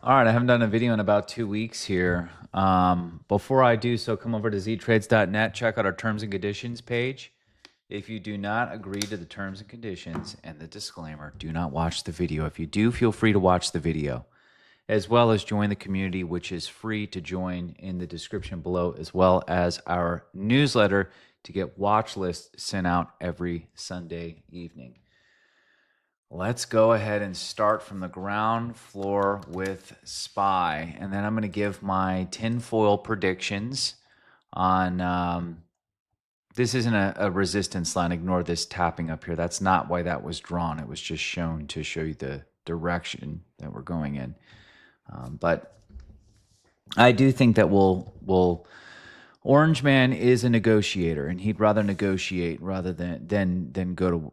All right, I haven't done a video in about 2 weeks here. Before I do so, come over to ztrades.net, check out our terms and conditions page. If you do not agree to the terms and conditions and the disclaimer, do not watch the video. If you do, feel free to watch the video, as well as join the community, which is free to join in the description below, as well as our newsletter to get watch lists sent out every Sunday evening. Let's go ahead and start from the ground floor with SPY. And then I'm going to give my tinfoil predictions on, this isn't a resistance line. Ignore this tapping up here. That's not why that was drawn. It was just shown to show you the direction that we're going in. But I do think that Orange Man is a negotiator, and he'd rather negotiate rather than go to,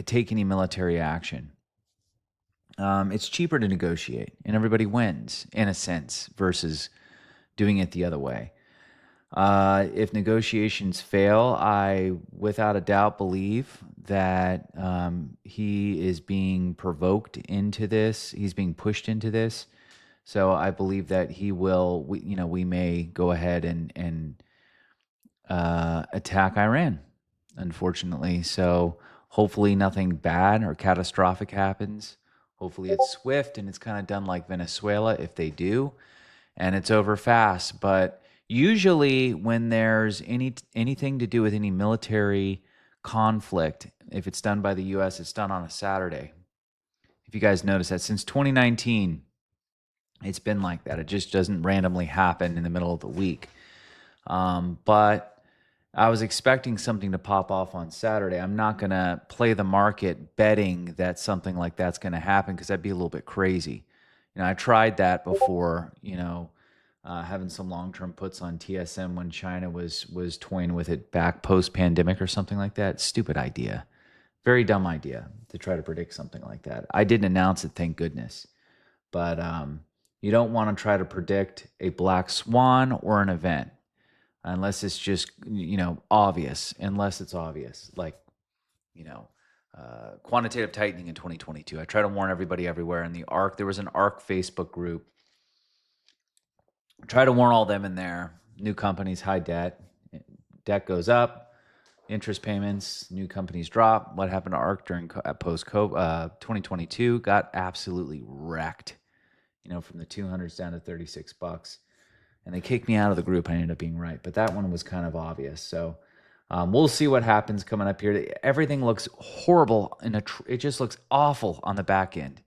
take any military action. It's cheaper to negotiate, and everybody wins in a sense versus doing it the other way. If negotiations fail, I without a doubt believe that he is being provoked into this. He's being pushed into this. So I believe that he will. We may go ahead and attack Iran, unfortunately. So hopefully nothing bad or catastrophic happens. Hopefully it's swift and it's kind of done like Venezuela if they do, and it's over fast. But usually when there's anything to do with any military conflict, if it's done by the U.S., it's done on a Saturday. If you guys notice that since 2019, it's been like that. It just doesn't randomly happen in the middle of the week. But I was expecting something to pop off on Saturday. I'm not going to play the market betting that something like that's going to happen because that'd be a little bit crazy. I tried that before, having some long-term puts on TSM when China was toying with it back post-pandemic or something like that. Stupid idea. Very dumb idea to try to predict something like that. I didn't announce it, thank goodness. But you don't want to try to predict a black swan or an event unless it's just, obvious, unless it's obvious, like, quantitative tightening in 2022. I try to warn everybody everywhere. In the ARC, there was an ARC Facebook group. Try to warn all them in there. New companies, high debt. Debt goes up. Interest payments, new companies drop. What happened to ARC during post-COVID 2022? Got absolutely wrecked. From the 200s down to 36 bucks. And they kicked me out of the group. I ended up being right. But that one was kind of obvious. So we'll see what happens coming up here. Everything looks horrible. It just looks awful on the back end.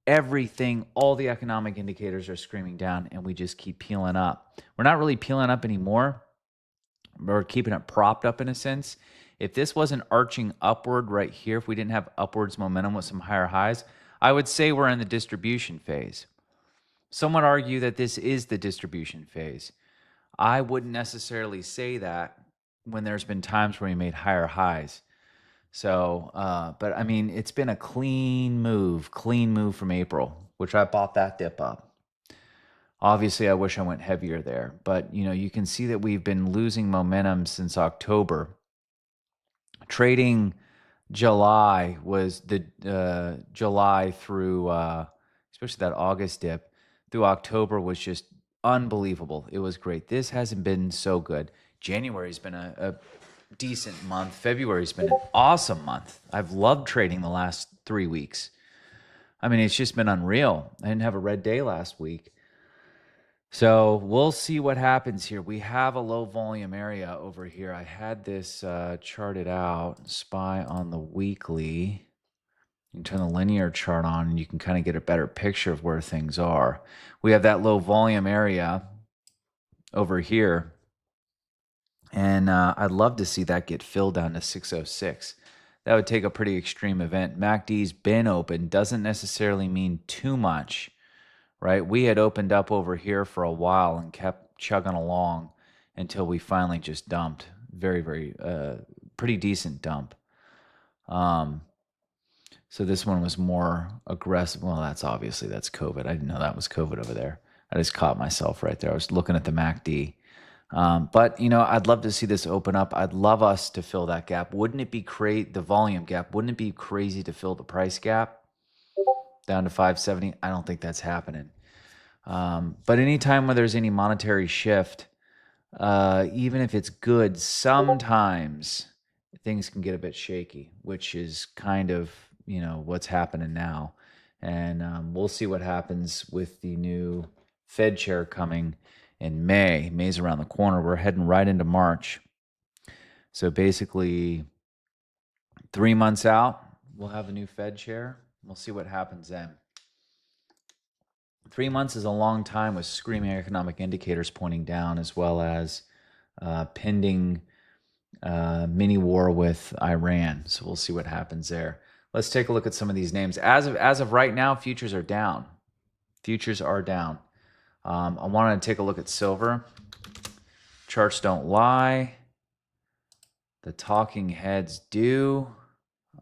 Everything, all the economic indicators are screaming down, and we just keep peeling up. We're not really peeling up anymore. We're keeping it propped up in a sense. If this wasn't arching upward right here, if we didn't have upwards momentum with some higher highs, I would say we're in the distribution phase. Some would argue that this is the distribution phase. I wouldn't necessarily say that when there's been times where we made higher highs. So, but I mean, it's been a clean move from April, which I bought that dip up. Obviously, I wish I went heavier there, but you can see that we've been losing momentum since October. Trading July was the July through, especially that August dip, through October was just unbelievable. It was great. This hasn't been so good. January's been a decent month. February's been an awesome month. I've loved trading the last 3 weeks. I mean, it's just been unreal. I didn't have a red day last week. So we'll see what happens here. We have a low volume area over here. I had this charted out, SPY on the weekly. You can turn the linear chart on and you can kind of get a better picture of where things are. We have that low volume area over here. And I'd love to see that get filled down to 606. That would take a pretty extreme event. MACD's been open. Doesn't necessarily mean too much, right? We had opened up over here for a while and kept chugging along until we finally just dumped. Very, very, pretty decent dump. So this one was more aggressive. Well, that's COVID. I didn't know that was COVID over there. I just caught myself right there. I was looking at the MACD. But, I'd love to see this open up. I'd love us to fill that gap. Wouldn't it be the volume gap? Wouldn't it be crazy to fill the price gap? down to 570. I don't think that's happening. But anytime where there's any monetary shift, even if it's good, sometimes things can get a bit shaky, which is kind of, what's happening now. And we'll see what happens with the new Fed chair coming in May. May's around the corner. We're heading right into March. So basically, 3 months out, we'll have a new Fed chair. We'll see what happens then. 3 months is a long time with screaming economic indicators pointing down, as well as pending mini war with Iran. So we'll see what happens there. Let's take a look at some of these names. As of right now, futures are down. Futures are down. I wanted to take a look at silver. Charts don't lie. The talking heads do.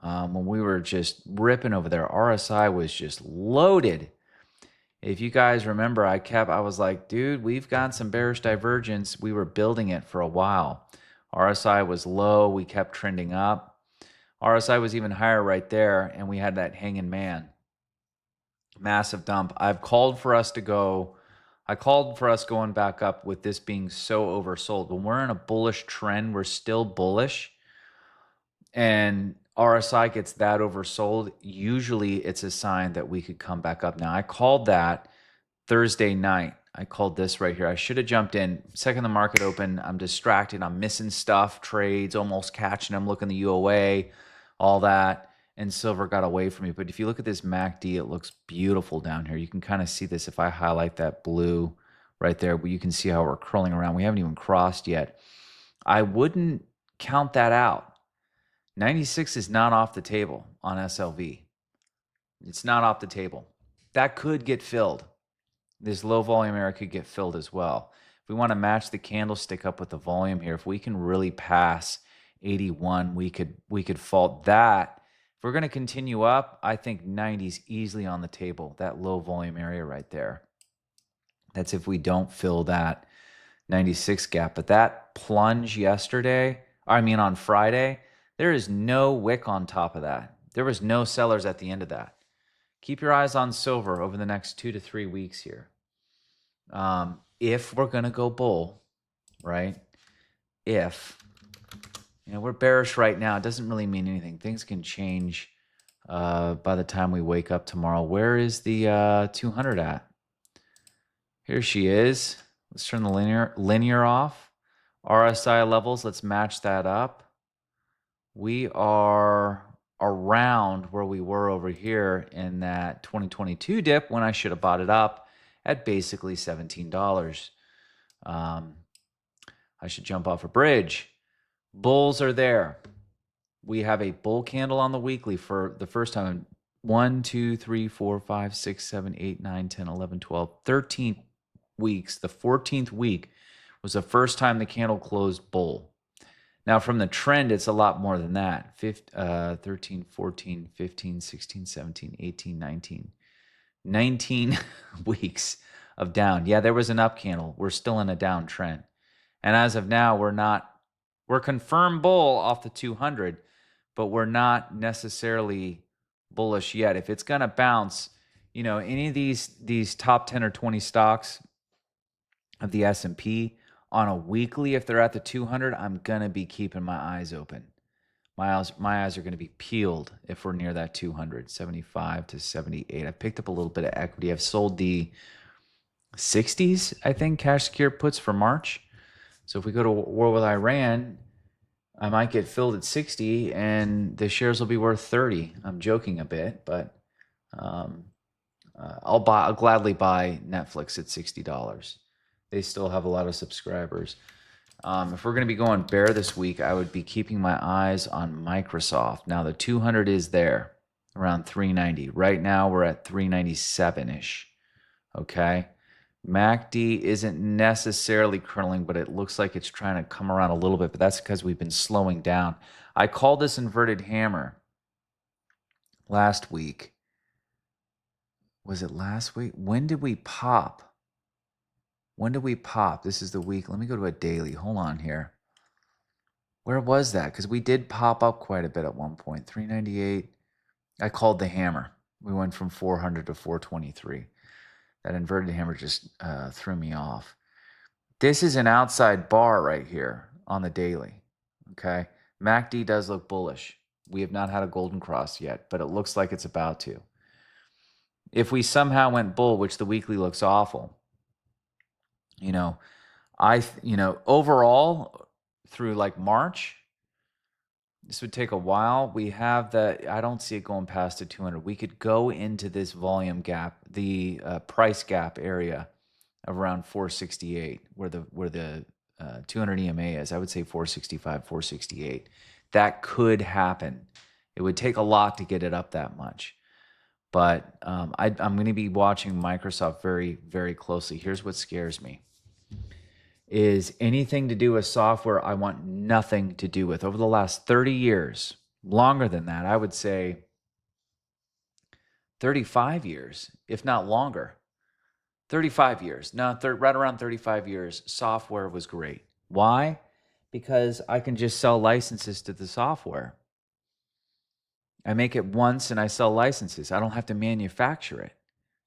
When we were just ripping over there, RSI was just loaded. If you guys remember, I was like, dude, we've got some bearish divergence. We were building it for a while. RSI was low. We kept trending up. RSI was even higher right there, and we had that hanging man. Massive dump. I called for us going back up with this being so oversold. When we're in a bullish trend, we're still bullish, and RSI gets that oversold, usually it's a sign that we could come back up. Now, I called that Thursday night. I called this right here. I should have jumped in. Second the market opened, I'm distracted. I'm missing stuff, trades, almost catching them, looking the UOA, all that. And silver got away from me. But if you look at this MACD, it looks beautiful down here. You can kind of see this if I highlight that blue right there, but you can see how we're curling around. We haven't even crossed yet. I wouldn't count that out. 96 is not off the table on SLV. It's not off the table. That could get filled. This low volume area could get filled as well. If we want to match the candlestick up with the volume here, if we can really pass 81, we could fault that. If we're going to continue up, I think 90 is easily on the table, that low volume area right there. That's if we don't fill that 96 gap. But that plunge on Friday, there is no wick on top of that. There was no sellers at the end of that. Keep your eyes on silver over the next 2 to 3 weeks here. If we're going to go bull, right? We're bearish right now. It doesn't really mean anything. Things can change by the time we wake up tomorrow. Where is the 200 at? Here she is. Let's turn the linear off. RSI levels, let's match that up. We are around where we were over here in that 2022 dip when I should have bought it up at basically $17. I should jump off a bridge. Bulls are there. We have a bull candle on the weekly for the first time. 1, 2, 3, 4, 5, 6, 7, 8, 9, 10, 11, 12, 13 weeks. The 14th week was the first time the candle closed bull. Now, from the trend, it's a lot more than that. 13, 14, 15, 16, 17, 18, 19. 19 weeks of down. Yeah, there was an up candle. We're still in a down trend. And as of now, we're confirmed bull off the 200, but we're not necessarily bullish yet. If it's going to bounce, any of these top 10 or 20 stocks of the S&P on a weekly, if they're at the 200, I'm going to be keeping my eyes open. My eyes are going to be peeled if we're near that 200, 75 to 78. I picked up a little bit of equity. I've sold the 60s, I think, cash secure puts for March. So if we go to war with Iran, I might get filled at 60 and the shares will be worth 30. I'm joking a bit, but I'll gladly buy Netflix at $60. They still have a lot of subscribers. If we're going to be going bear this week, I would be keeping my eyes on Microsoft. Now, the 200 is there, around 390. Right now, we're at 397-ish, okay? MACD isn't necessarily curling, but it looks like it's trying to come around a little bit, but that's because we've been slowing down. I called this inverted hammer last week. Was it last week? When did we pop? This is the week. Let me go to a daily. Hold on here. Where was that? Because we did pop up quite a bit at one point. 398. I called the hammer. We went from 400 to 423. That inverted hammer just threw me off. This is an outside bar right here on the daily. Okay. MACD does look bullish. We have not had a golden cross yet, but it looks like it's about to. If we somehow went bull, which the weekly looks awful, overall through like March, this would take a while. We have that. I don't see it going past the 200. We could go into this volume gap, the price gap area of around 468, where the 200 EMA is. I would say 465, 468. That could happen. It would take a lot to get it up that much. But I'm going to be watching Microsoft very, very closely. Here's what scares me. Is anything to do with software I want nothing to do with. Over the last 30 years, longer than that, I would say 35 years, if not longer. 35 years, right around 35 years, software was great. Why? Because I can just sell licenses to the software. I make it once and I sell licenses. I don't have to manufacture it.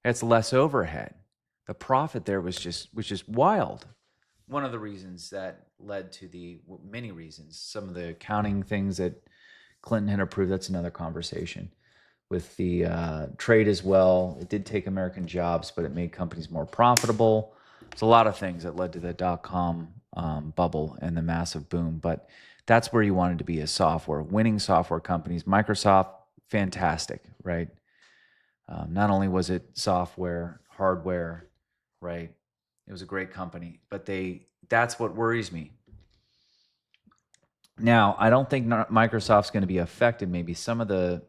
It's less overhead. The profit there was just wild. One of the reasons that led to many reasons, some of the accounting things that Clinton had approved, that's another conversation. With the trade as well, it did take American jobs, but it made companies more profitable. There's a lot of things that led to the dot-com bubble and the massive boom, but that's where you wanted to be as software. Winning software companies, Microsoft, fantastic, right? Not only was it software, hardware, right? It was a great company, but that's what worries me. Now, I don't think Microsoft's going to be affected. Maybe some of the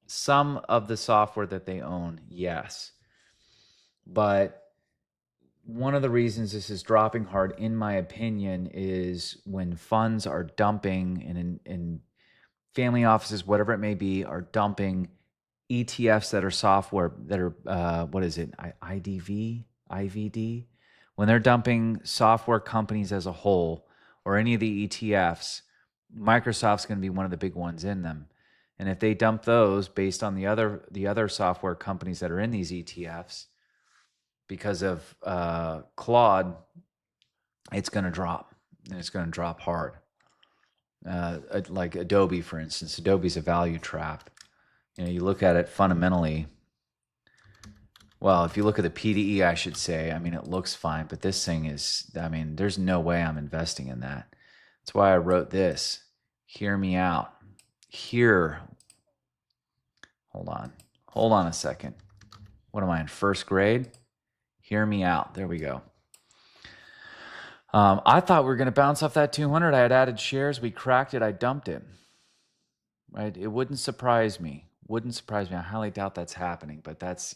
software that they own, yes. But one of the reasons this is dropping hard, in my opinion, is when funds are dumping in family offices, whatever it may be, are dumping ETFs that are software, that are, what is it, IVD? When they're dumping software companies as a whole, or any of the ETFs, Microsoft's going to be one of the big ones in them. And if they dump those based on the other software companies that are in these ETFs, because of Claude, it's going to drop, and it's going to drop hard. Like Adobe, for instance. Adobe's a value trap. You look at it fundamentally. Well, if you look at the PDE, I should say, I mean, it looks fine, but this thing is, I mean, there's no way I'm investing in that. That's why I wrote this. Hear me out. Hold on a second. What am I in, first grade? Hear me out. There we go. I thought we were going to bounce off that 200. I had added shares. We cracked it. I dumped it. Right? It wouldn't surprise me. I highly doubt that's happening, but that's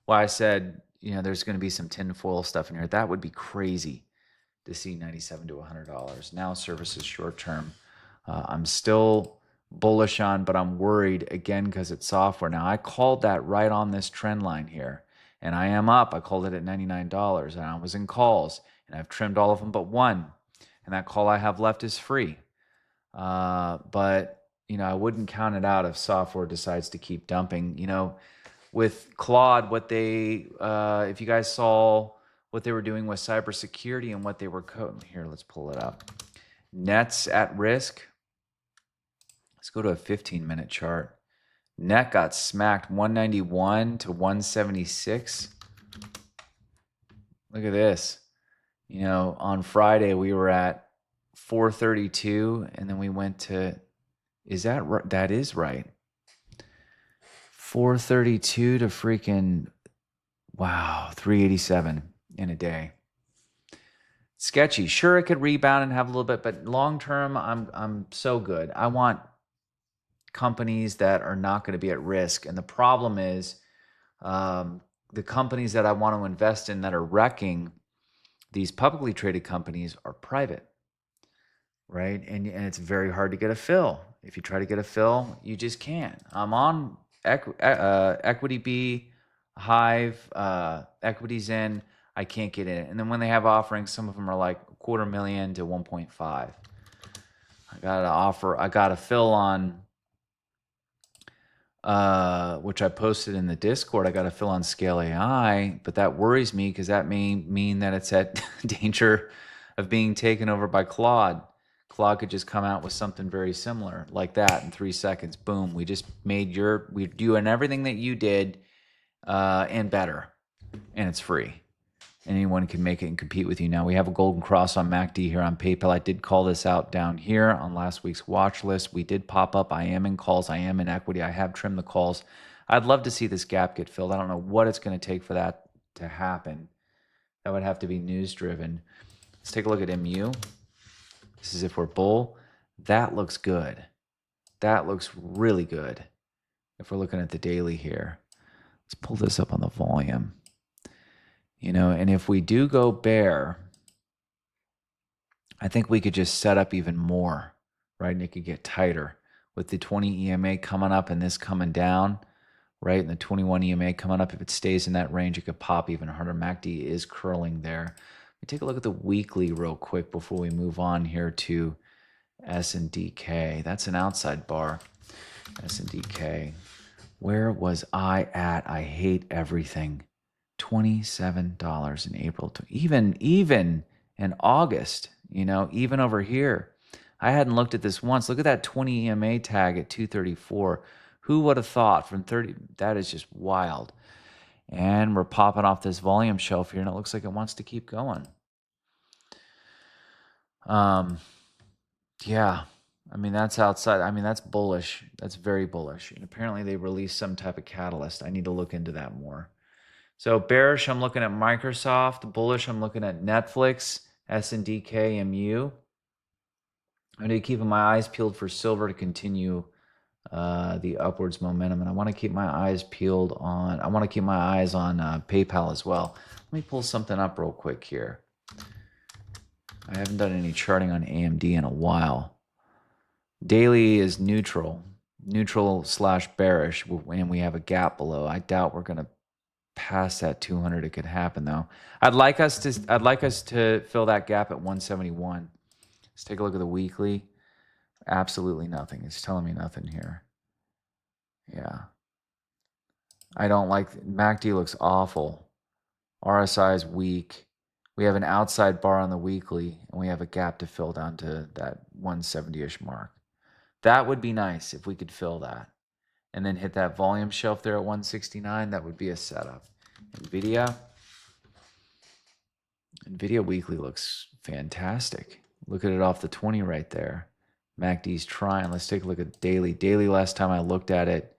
why I said, there's going to be some tinfoil stuff in here. That would be crazy to see $97 to $100. Now services short term. I'm still bullish on, but I'm worried again because it's software. Now I called that right on this trend line here, and I am up. I called it at $99, and I was in calls, and I've trimmed all of them but one, and that call I have left is free. But I wouldn't count it out if software decides to keep dumping. With Claude, if you guys saw what they were doing with cybersecurity and what they were here, let's pull it up. Net's at risk. Let's go to a 15-minute chart. Net got smacked 191 to 176. Look at this. On Friday we were at 432, and then we went to, is that right? That is right. 432 to freaking, wow, 387 in a day. Sketchy. Sure, it could rebound and have a little bit, but long term, I'm so good. I want companies that are not going to be at risk. And the problem is the companies that I want to invest in that are wrecking these publicly traded companies are private, right? And it's very hard to get a fill. If you try to get a fill, you just can't. I'm on Equity B, Hive, Equities in. I can't get in it. And then when they have offerings, some of them are like $250,000 to 1.5. I got a fill on which I posted in the Discord. I got to fill on Scale AI, but that worries me because that may mean that it's at danger of being taken over by Claude. Claude could just come out with something very similar like that in 3 seconds. Boom. We just made we're doing everything that you did and better. And it's free. Anyone can make it and compete with you now. We have a golden cross on MACD here on PayPal. I did call this out down here on last week's watch list. We did pop up. I am in calls. I am in equity. I have trimmed the calls. I'd love to see this gap get filled. I don't know what it's going to take for that to happen. That would have to be news driven. Let's take a look at MU. This is if we're bull. That looks good. That looks really good. If we're looking at the daily here, let's pull this up on the volume. You know, and if we do go bear, I think we could just set up even more, right? And it could get tighter with the 20 EMA coming up and this coming down, right? And the 21 EMA coming up. If it stays in that range, it could pop even harder. MACD is curling there. Let me take a look at the weekly real quick before we move on here to S&DK. That's an outside bar, S&DK. Where was I at? I hate everything. $27 in April, even in August, you know, even over here. I hadn't looked at this once. Look at that 20 EMA tag at 234. Who would have thought from 30? That is just wild. And we're popping off this volume shelf here, and it looks like it wants to keep going. Yeah, I mean, that's outside. I mean, that's bullish. That's very bullish. And apparently they released some type of catalyst. I need to look into that more. So bearish, I'm looking at Microsoft. Bullish, I'm looking at Netflix, S&DK, MU. I'm going to keep my eyes peeled for silver to continue the upwards momentum. And I want to keep my eyes peeled on, I want to keep my eyes on PayPal as well. Let me pull something up real quick here. I haven't done any charting on AMD in a while. Daily is neutral / bearish, and we have a gap below. I doubt we're going to past that 200. It could happen though. I'd like us to fill that gap at 171. Let's take a look at the weekly. Absolutely nothing. It's telling me nothing here. Yeah. I don't like MACD looks awful. RSI is weak. We have an outside bar on the weekly, and we have a gap to fill down to that 170-ish mark. That would be nice if we could fill that. And then hit that volume shelf there at 169. That would be a setup. Nvidia weekly looks fantastic. Look at it off the 20 right there. MACD's trying. Let's take a look at daily. Daily, last time I looked at it,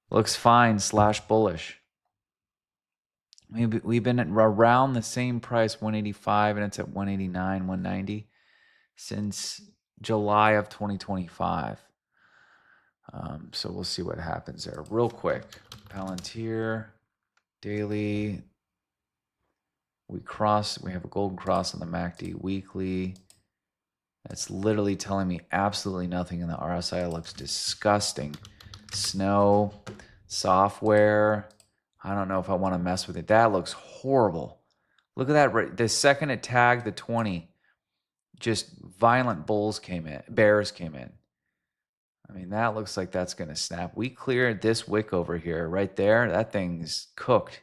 looks fine / bullish. We've been at around the same price, 185, and it's at 189, 190 since July of 2025. So we'll see what happens there. Real quick, Palantir, daily. We have a golden cross on the MACD weekly. That's literally telling me absolutely nothing, and the RSI looks disgusting. Snow, software. I don't know if I want to mess with it. That looks horrible. Look at that. The second it tagged the 20, just violent bears came in. I mean, that looks like that's going to snap. We cleared this wick over here, right there. That thing's cooked.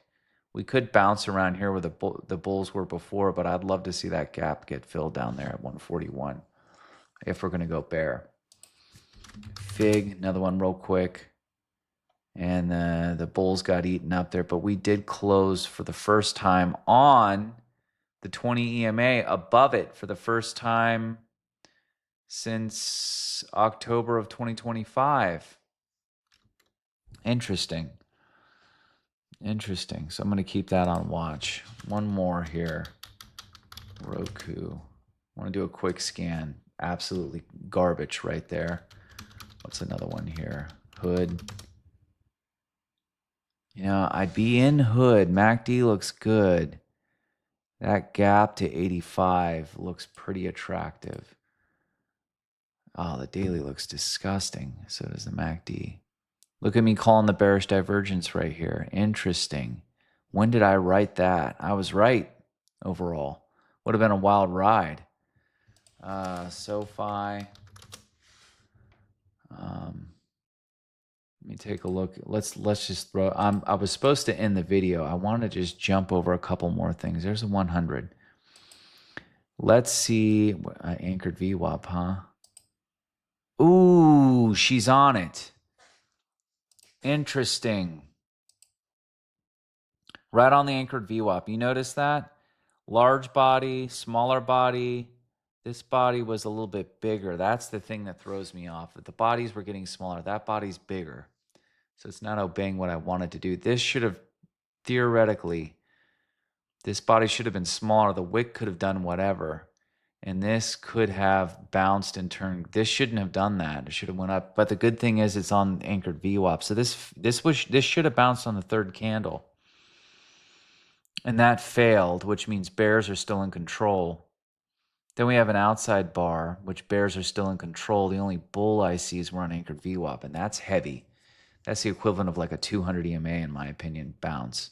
We could bounce around here where the bulls were before, but I'd love to see that gap get filled down there at 141 if we're going to go bear. Fig, another one real quick. And the bulls got eaten up there, but we did close for the first time on the 20 EMA above it for the first time since October of 2025. Interesting. So I'm going to keep that on watch. One more here. Roku. I want to do a quick scan. Absolutely garbage right there. What's another one here? Hood. You know, I'd be in Hood. MACD looks good. That gap to 85 looks pretty attractive. Oh, the daily looks disgusting. So does the MACD. Look at me calling the bearish divergence right here. Interesting. When did I write that? I was right overall. Would have been a wild ride. SoFi. Let me take a look. Let's just throw. I was supposed to end the video. I want to just jump over a couple more things. There's a 100. Let's see. Anchored VWAP, huh? Ooh, she's on it. Interesting. Right on the anchored VWAP. You notice that? Large body, smaller body. This body was a little bit bigger. That's the thing that throws me off. The bodies were getting smaller. That body's bigger. So it's not obeying what I wanted to do. This should have, theoretically, this body should have been smaller. The wick could have done whatever. And this could have bounced and turned. This shouldn't have done that. It should have went up. But the good thing is it's on anchored VWAP. So this should have bounced on the third candle. And that failed, which means bears are still in control. Then we have an outside bar, which bears are still in control. The only bull I see is we're on anchored VWAP, and that's heavy. That's the equivalent of like a 200 EMA, in my opinion, bounce.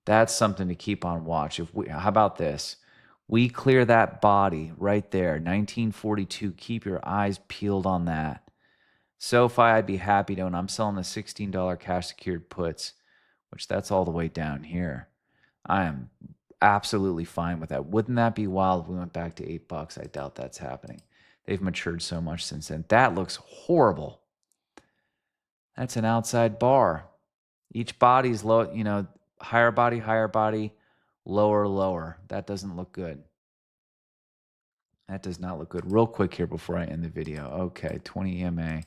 That's something to keep on watch. How about this? We clear that body right there, 1942. Keep your eyes peeled on that. SoFi, I'd be happy to own. I'm selling the $16 cash secured puts, which that's all the way down here. I am absolutely fine with that. Wouldn't that be wild if we went back to $8? I doubt that's happening. They've matured so much since then. That looks horrible. That's an outside bar. Each body's low, you know, higher body, lower. That doesn't look good. That does not look good. Real quick here before I end the video. Okay, 20 EMA,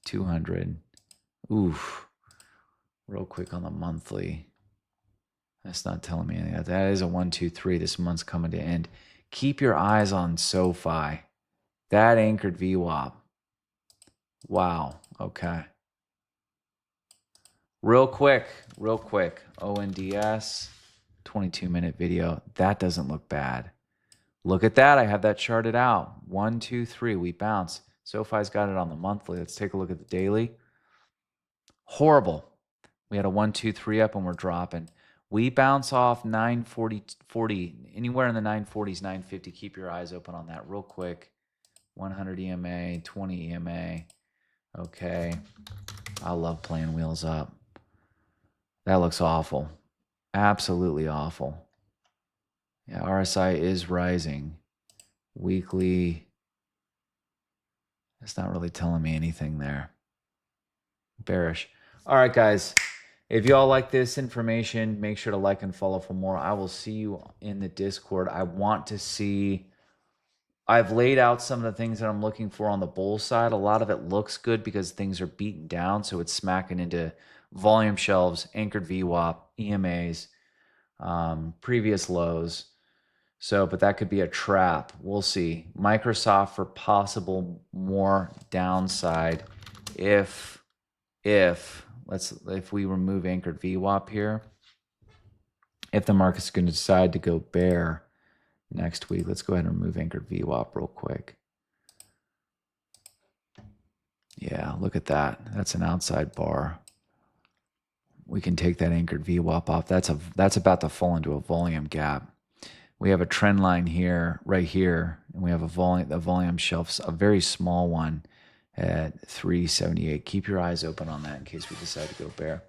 200. Oof. Real quick on the monthly. That's not telling me anything. That is a 1, 2, 3. This month's coming to end. Keep your eyes on SoFi. That anchored VWAP. Wow. Okay. Real quick. ONDS, 22-minute video. That doesn't look bad. Look at that. I have that charted out. 1, 2, 3. We bounce. SoFi's got it on the monthly. Let's take a look at the daily. Horrible. We had a 1, 2, 3 up and we're dropping. We bounce off 940, anywhere in the 940s, 950. Keep your eyes open on that real quick. 100 EMA, 20 EMA. Okay. I love playing wheels up. That looks awful. Absolutely awful. Yeah, RSI is rising. Weekly. It's not really telling me anything there. Bearish. All right, guys. If y'all like this information, make sure to like and follow for more. I will see you in the Discord. I want to see... I've laid out some of the things that I'm looking for on the bull side. A lot of it looks good because things are beaten down, so it's smacking into volume shelves, anchored VWAP, EMAs, previous lows. So, but that could be a trap. We'll see. Microsoft for possible more downside if we remove anchored VWAP here. If the market's going to decide to go bear next week, let's go ahead and remove anchored VWAP real quick. Yeah, look at that. That's an outside bar. We can take that anchored VWAP off. That's about to fall into a volume gap. We have a trend line here, right here, and we have the volume shelf, a very small one at 378. Keep your eyes open on that in case we decide to go bear.